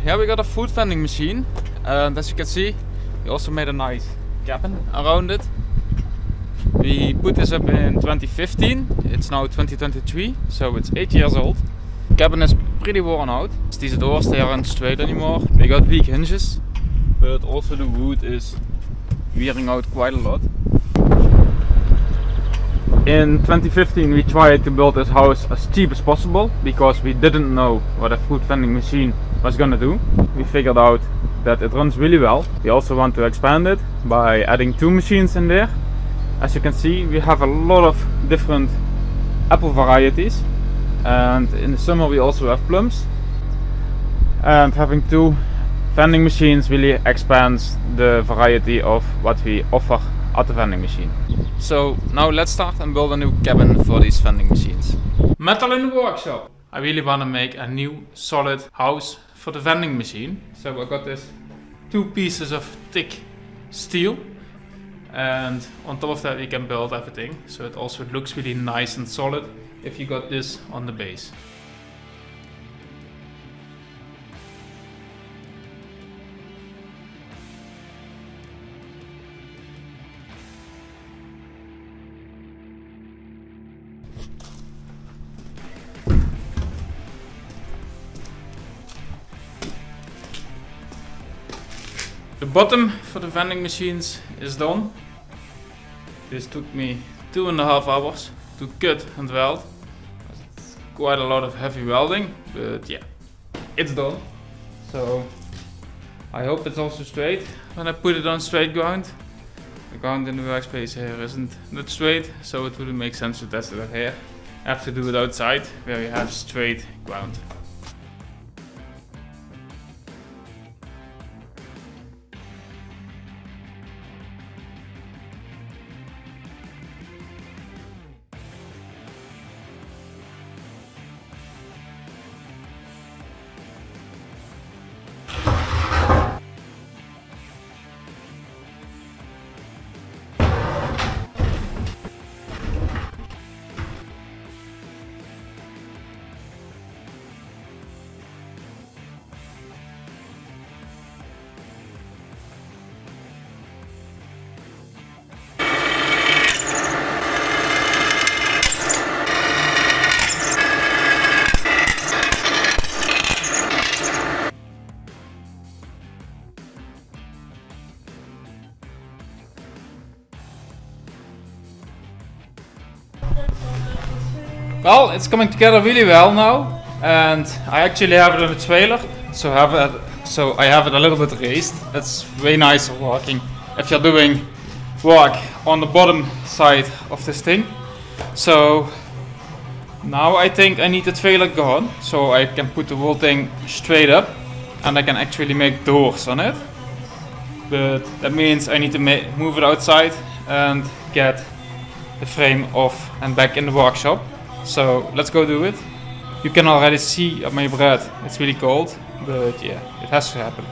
here we got a food vending machine, and as you can see, we also made a nice cabin around it. We put this up in 2015, it's now 2023, so it's 8 years old. The cabin is pretty worn out. These doors, they aren't straight anymore. They got weak hinges, but also the wood is wearing out quite a lot. In 2015 we tried to build this house as cheap as possible because we didn't know what a food vending machine was gonna do. We figured out that it runs really well. We also want to expand it by adding 2 machines in there. As you can see, we have a lot of different apple varieties, and in the summer we also have plums, and having 2 vending machines really expands the variety of what we offer at the vending machine. So now let's start and build a new cabin for these vending machines. Metal in the workshop. I really want to make a new solid house for the vending machine. So I got this 2 pieces of thick steel, and on top of that we can build everything. So it also looks really nice and solid if you got this on the base. The bottom for the vending machines is done. This took me 2.5 hours to cut and weld. It's quite a lot of heavy welding, but yeah, it's done. So I hope it's also straight when I put it on straight ground. The ground in the workspace here isn't that straight, so it wouldn't make sense to test it here. I have to do it outside where we have straight ground. Well, it's coming together really well now, and I actually have it on a trailer, so I have it a little bit raised. That's way nicer working if you're doing work on the bottom side of this thing. So now I think I need the trailer gone, so I can put the whole thing straight up and I can actually make doors on it. But that means I need to move it outside and get the frame off and back in the workshop. So let's go do it. You can already see my bread, it's really cold, but yeah, it has to happen.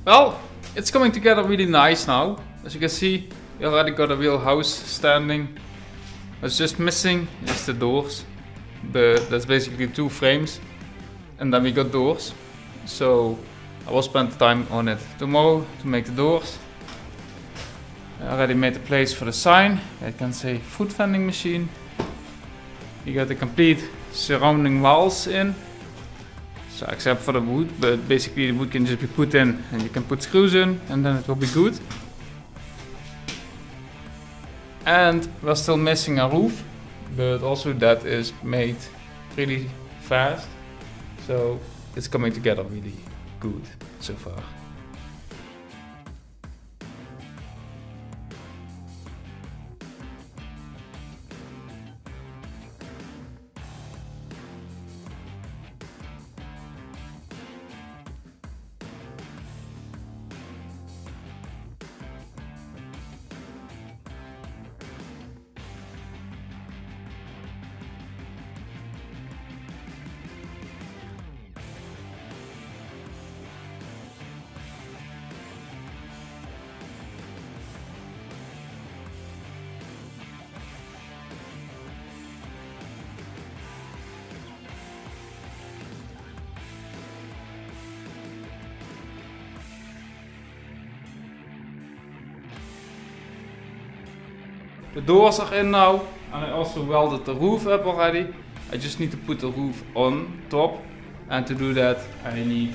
Well, it's coming together really nice now. As you can see, we already got a real house standing. What's just missing is the doors, but that's basically 2 frames, and then we got doors. So I will spend time on it tomorrow to make the doors. I already made the place for the sign. It can say food vending machine. You got the complete surrounding walls in. So except for the wood, but basically the wood can just be put in and you can put screws in and then it will be good. And we're still missing a roof, but also that is made really fast. So it's coming together really good so far. The doors are in now, and I also welded the roof up already. I just need to put the roof on top, and to do that I need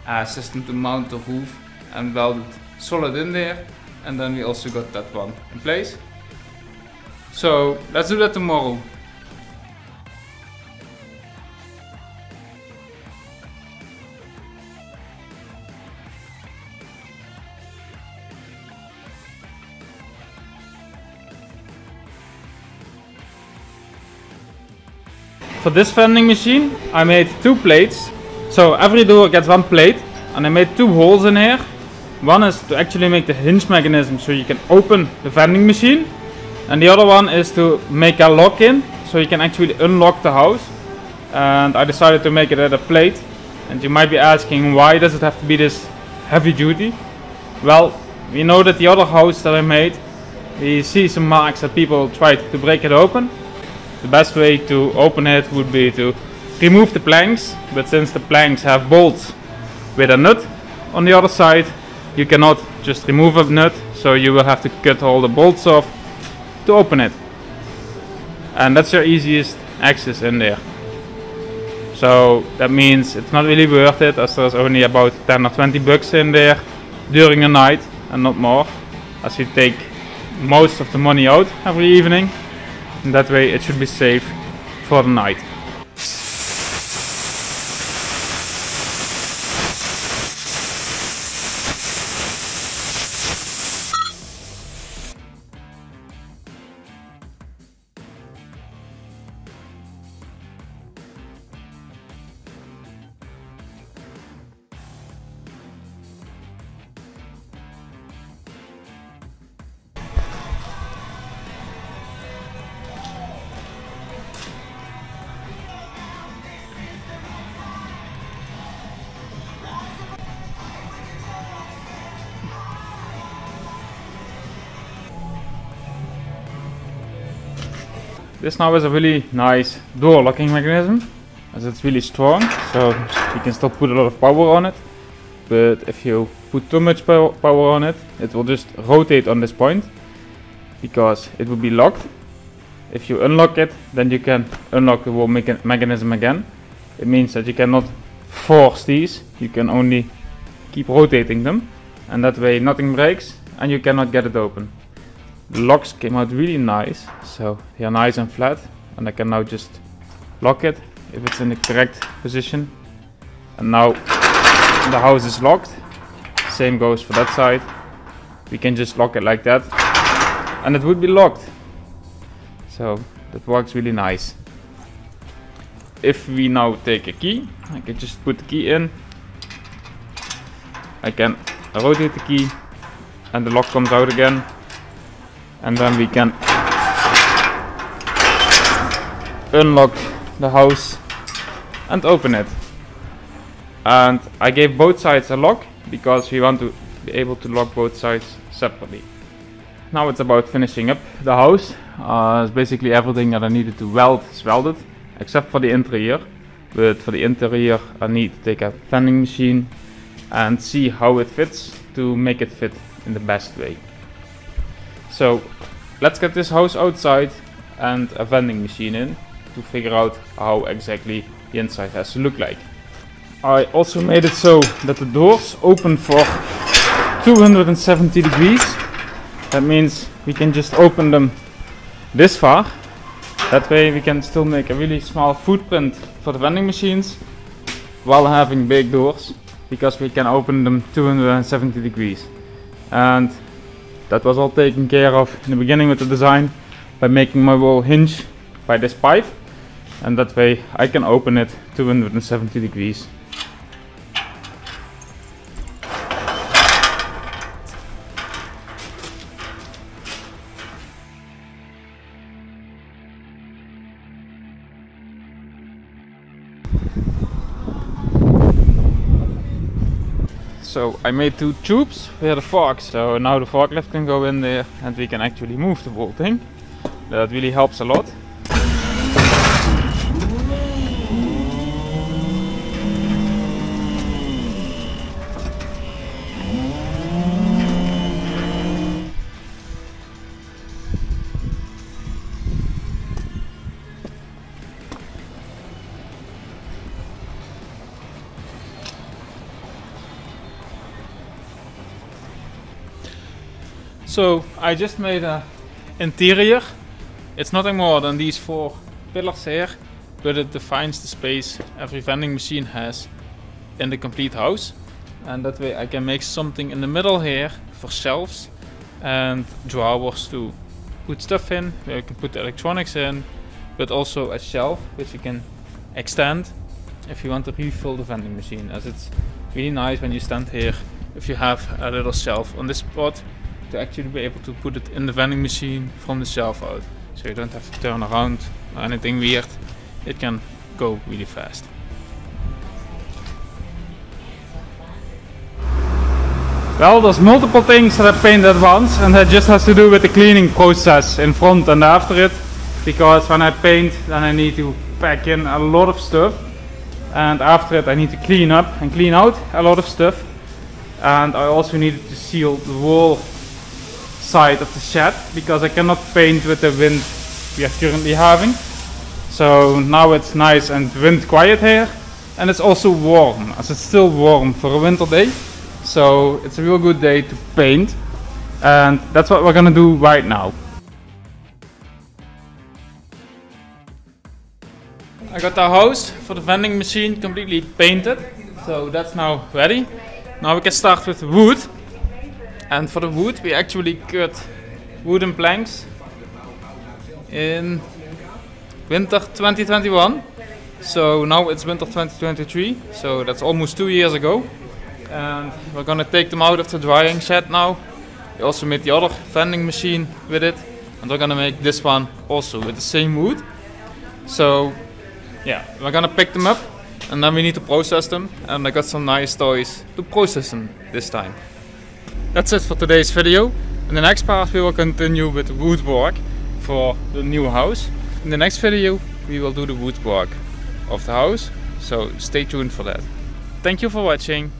a system to mount the roof and weld it solid in there, and then we also got that one in place. So let's do that tomorrow. For this vending machine I made 2 plates, so every door gets 1 plate, and I made 2 holes in here. One is to actually make the hinge mechanism so you can open the vending machine, and the other one is to make a lock in so you can actually unlock the house. And I decided to make it at a plate, and you might be asking, why does it have to be this heavy duty? Well, we know that the other house that I made, we see some marks that people tried to break it open. The best way to open it would be to remove the planks, but since the planks have bolts with a nut on the other side, you cannot just remove a nut, so you will have to cut all the bolts off to open it. And that's your easiest access in there. So that means it's not really worth it, as there's only about 10 or 20 bucks in there during the night and not more, as you take most of the money out every evening. And that way it should be safe for the night. This now is a really nice door locking mechanism, as it's really strong, so you can still put a lot of power on it. But if you put too much power on it, it will just rotate on this point, because it will be locked. If you unlock it, then you can unlock the whole mechanism again. It means that you cannot force these, you can only keep rotating them, and that way nothing breaks and you cannot get it open. The locks came out really nice, so they are nice and flat, and I can now just lock it if it's in the correct position. And now the house is locked. Same goes for that side. We can just lock it like that and it would be locked. So that works really nice. If we now take a key, I can just put the key in. I can rotate the key and the lock comes out again, and then we can unlock the house and open it. And I gave both sides a lock because we want to be able to lock both sides separately. Now it's about finishing up the house. It's basically everything that I needed to weld is welded, except for the interior. But for the interior I need to take a vending machine and see how it fits to make it fit in the best way. So let's get this house outside and a vending machine in to figure out how exactly the inside has to look like. I also made it so that the doors open for 270 degrees. That means we can just open them this far. That way we can still make a really small footprint for the vending machines while having big doors, because we can open them 270 degrees. And that was all taken care of in the beginning with the design by making my wall hinge by this pipe, and that way I can open it 270 degrees. So I made two tubes with the forks, so now the forklift can go in there and we can actually move the whole thing. That really helps a lot. So I just made an interior. It's nothing more than these 4 pillars here, but it defines the space every vending machine has in the complete house. And that way I can make something in the middle here for shelves and drawers to put stuff in, where you can put the electronics in, but also a shelf which you can extend if you want to refill the vending machine, as it's really nice when you stand here if you have a little shelf on this spot to actually be able to put it in the vending machine from the shelf out. So you don't have to turn around or anything weird. It can go really fast. Well, there's multiple things that I paint at once, and that just has to do with the cleaning process in front and after it. Because when I paint, then I need to pack in a lot of stuff, and after it I need to clean up and clean out a lot of stuff. And I also needed to seal the wall side of the shed, because I cannot paint with the wind we are currently having. So now it's nice and wind quiet here, and it's also warm, as it's still warm for a winter day. So it's a real good day to paint, and that's what we're gonna do right now. I got the house for the vending machine completely painted, so that's now ready. Now we can start with wood. And for the wood we actually cut wooden planks in winter 2021. So now it's winter 2023, so that's almost 2 years ago. And we're gonna take them out of the drying shed now. We also made the other vending machine with it, and we're gonna make this one also with the same wood. So yeah, we're gonna pick them up and then we need to process them, and I got some nice toys to process them this time. That's it for today's video. In the next part we will continue with the woodwork for the new house. In the next video we will do the woodwork of the house, so stay tuned for that. Thank you for watching.